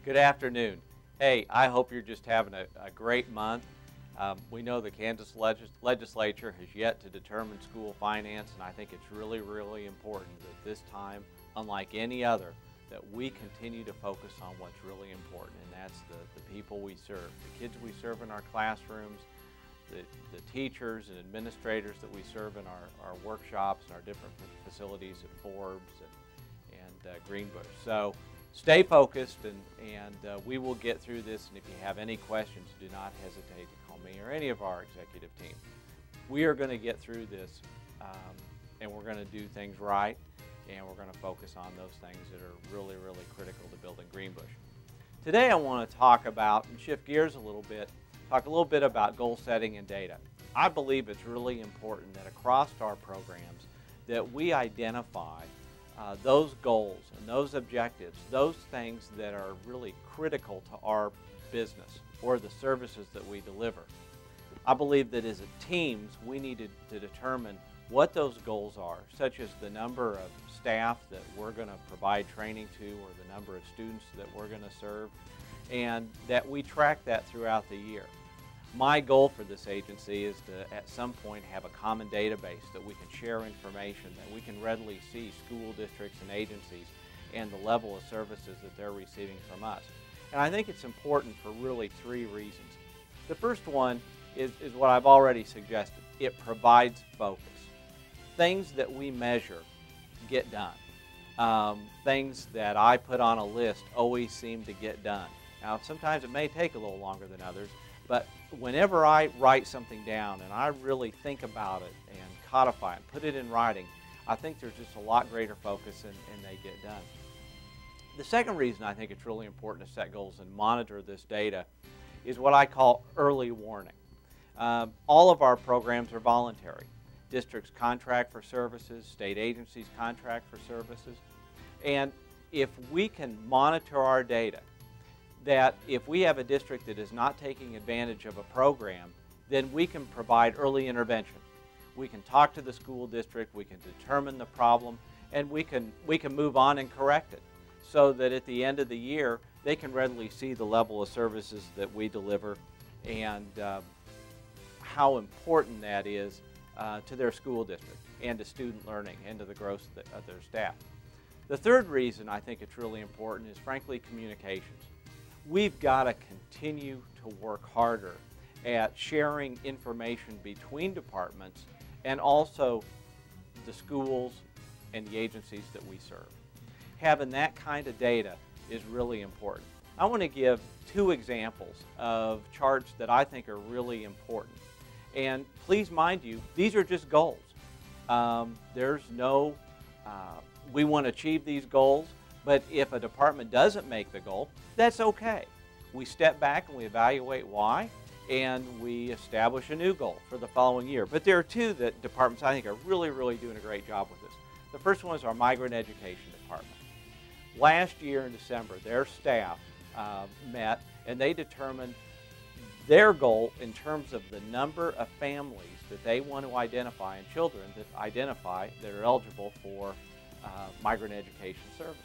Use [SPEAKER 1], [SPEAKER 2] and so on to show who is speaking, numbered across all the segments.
[SPEAKER 1] Good afternoon. Hey, I hope you're just having a great month. We know the Kansas legislature has yet to determine school finance, and I think it's really, really important that this time, unlike any other, that we continue to focus on what's really important, and that's the people we serve, the kids we serve in our classrooms, the teachers and administrators that we serve in our workshops and our different facilities at Forbes and Greenbush. So stay focused, and we will get through this, and if you have any questions, do not hesitate to call me or any of our executive team. We are going to get through this, and we're going to do things right, and we're going to focus on those things that are really, really critical to building Greenbush. Today I want to talk about, and shift gears a little bit, talk a little bit about goal setting and data. I believe it's really important that across our programs that we identify those goals and those objectives, those things that are really critical to our business or the services that we deliver. I believe that as teams we need to determine what those goals are, such as the number of staff that we're going to provide training to or the number of students that we're going to serve, and that we track that throughout the year. My goal for this agency is to, at some point, have a common database that we can share information, that we can readily see school districts and agencies and the level of services that they're receiving from us. And I think it's important for really three reasons. The first one is what I've already suggested. It provides focus. Things that we measure get done. Things that I put on a list always seem to get done. Now, sometimes it may take a little longer than others, but whenever I write something down and I really think about it and codify it, put it in writing, I think there's just a lot greater focus and they get done. The second reason I think it's really important to set goals and monitor this data is what I call early warning. All of our programs are voluntary. Districts contract for services, state agencies contract for services, and if we can monitor our data, that if we have a district that is not taking advantage of a program, then we can provide early intervention. We can talk to the school district, we can determine the problem, and we can move on and correct it so that at the end of the year they can readily see the level of services that we deliver and how important that is to their school district and to student learning and to the growth of their staff. The third reason I think it's really important is, frankly, communications. We've got to continue to work harder at sharing information between departments and also the schools and the agencies that we serve. Having that kind of data is really important. I want to give two examples of charts that I think are really important. And please mind you, these are just goals. There's no, we want to achieve these goals, but if a department doesn't make the goal, that's okay. We step back and we evaluate why, and we establish a new goal for the following year. But there are two that departments I think are really, really doing a great job with this. The first one is our migrant education department. Last year in December, their staff met and they determined their goal in terms of the number of families that they want to identify and children that are eligible for migrant education services.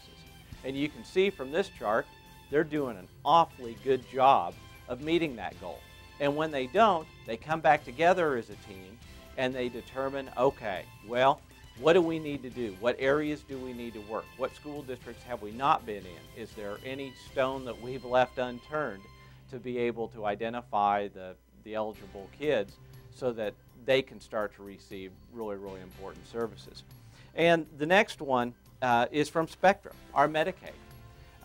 [SPEAKER 1] And you can see from this chart, they're doing an awfully good job of meeting that goal. And when they don't, they come back together as a team and they determine, okay, well, what do we need to do? What areas do we need to work? What school districts have we not been in? Is there any stone that we've left unturned to be able to identify the eligible kids so that they can start to receive really, really important services? And the next one is from Spectrum, our Medicaid.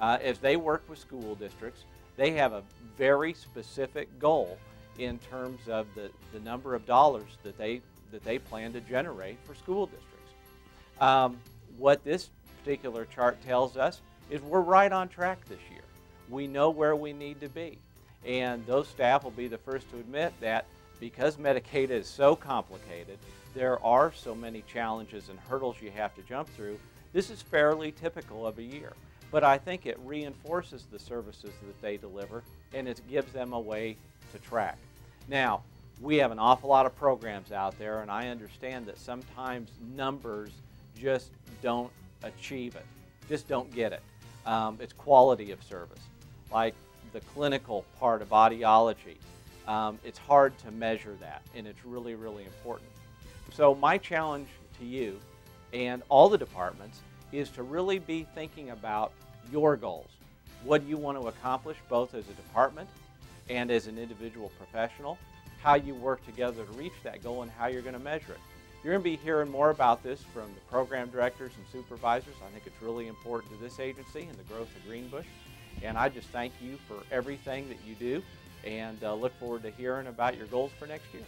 [SPEAKER 1] As they work with school districts, they have a very specific goal in terms of the number of dollars that they plan to generate for school districts. What this particular chart tells us is we're right on track this year. We know where we need to be. And those staff will be the first to admit that because Medicaid is so complicated, there are so many challenges and hurdles you have to jump through. This is fairly typical of a year. But I think it reinforces the services that they deliver, and it gives them a way to track. Now, we have an awful lot of programs out there, and I understand that sometimes numbers just don't achieve it, just don't get it. It's quality of service. like the clinical part of audiology. It's hard to measure that, and it's really, really important. So my challenge to you and all the departments is to really be thinking about your goals. What do you want to accomplish both as a department and as an individual professional? How you work together to reach that goal and how you're going to measure it. You're going to be hearing more about this from the program directors and supervisors. I think it's really important to this agency and the growth of Greenbush. And I just thank you for everything that you do and look forward to hearing about your goals for next year.